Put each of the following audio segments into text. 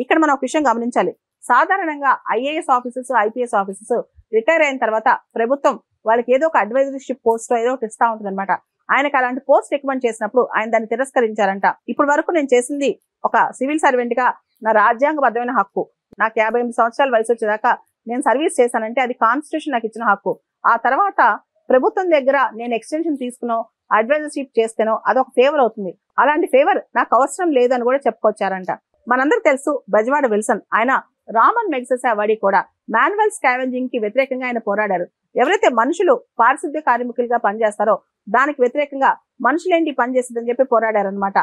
ఇక్కడ మనం ఒక విషయం గమనించాలి. సాధారణంగా IAS officers, IPS officers retire అయిన తర్వాత ప్రభుత్వం వాళ్ళకి ఏదో ఒక అడ్వైజర్షిప్ పోస్ట్ ఏదో ఒకటి ఇస్తా ఉంటుంది అనమాట. ఆయనకు అలాంటి పోస్ట్ రికమెండ్ చేసినప్పుడు ఆయన దాన్ని తిరస్కరించారంట. ఇప్పటి వరకు నేను చేసింది ఒక సివిల్ సర్వెంట్ గా నా రాజ్యాంగబద్ధమైన హక్కు. నాకు 58 సంవత్సరాల వయసు వచ్చేదాకా నేను సర్వీస్ చేశానంటే అది కాన్స్టిట్యూషన్ నాకు ఇచ్చిన హక్కు. ఆ తర్వాత ప్రభుత్వం దగ్గర నేను ఎక్స్టెన్షన్ తీసుకునో అడ్వైజర్షిప్ చేస్తేనో అదొక ఫేవర్ అవుతుంది. అలాంటి ఫేవర్ నాకు అవసరం లేదు అని కూడా చెప్పుకొచ్చారంట. మనందరికి తెలుసు బెజవాడ విల్సన్, ఆయన రామన్ మెగ్సెసే అవార్డీ కూడా మాన్యువల్ స్కావెంజింగ్ కి వ్యతిరేకంగా ఆయన పోరాడారు. ఎవరైతే మనుషులు పారిశుద్ధ్య కార్మికులుగా పనిచేస్తారో దానికి వ్యతిరేకంగా మనుషులేంటి పనిచేస్తుందని చెప్పి పోరాడారనమాట.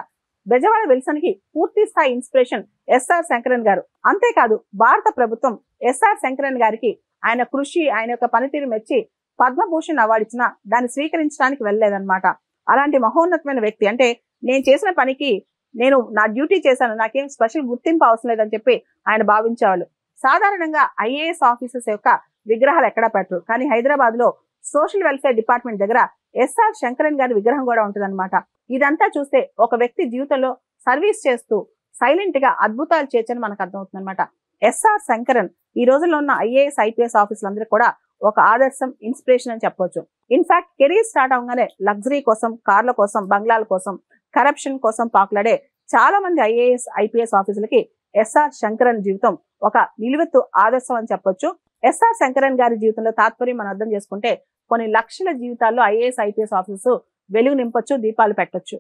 బెజవాడ విల్సన్ కి పూర్తి స్థాయి ఇన్స్పిరేషన్ ఎస్ఆర్ శంకరన్ గారు. అంతేకాదు భారత ప్రభుత్వం ఎస్ఆర్ శంకరన్ గారికి ఆయన కృషి, ఆయన యొక్క పనితీరు మెచ్చి పద్మభూషణ్ అవార్డు ఇచ్చినా దాన్ని స్వీకరించడానికి వెళ్ళలేదన్నమాట. అలాంటి మహోన్నతమైన వ్యక్తి, అంటే నేను చేసిన పనికి నేను నా డ్యూటీ చేశాను, నాకేం స్పెషల్ గుర్తింపు అవసరం లేదని చెప్పి ఆయన భావించేవాళ్ళు. సాధారణంగా ఐఏఎస్ ఆఫీసర్స్ యొక్క విగ్రహాలు ఎక్కడా పెట్టరు, కానీ హైదరాబాద్ లో సోషల్ వెల్ఫేర్ డిపార్ట్మెంట్ దగ్గర ఎస్ఆర్ శంకరన్ గారి విగ్రహం కూడా ఉంటుందన్నమాట. ఇదంతా చూస్తే ఒక వ్యక్తి జీవితంలో సర్వీస్ చేస్తూ సైలెంట్ గా అద్భుతాలు చేయొచ్చని మనకు అర్థమవుతుంది అనమాట. ఎస్ఆర్ శంకరన్ ఈ రోజుల్లో ఉన్న ఐఏఎస్ ఐపీఎస్ ఆఫీసులందరూ కూడా ఒక ఆదర్శం, ఇన్స్పిరేషన్ అని చెప్పొచ్చు. ఇన్ఫాక్ట్ కెరీర్ స్టార్ట్ అవగానే లగ్జరీ కోసం, కార్ల కోసం, బంగ్లాల కోసం, కరప్షన్ కోసం పాకులాడే చాలా మంది ఐఏఎస్ ఐపీఎస్ ఆఫీసులకి ఎస్ఆర్ శంకరన్ జీవితం ఒక నిలువెత్తు ఆదర్శం అని చెప్పొచ్చు. ఎస్ఆర్ శంకరన్ గారి జీవితంలో తాత్పర్యం మనం అర్థం చేసుకుంటే కొన్ని లక్షల జీవితాల్లో ఐఏఎస్ ఐపీఎస్ ఆఫీసర్స్ వెలుగు నింపొచ్చు, దీపాలు పెట్టొచ్చు.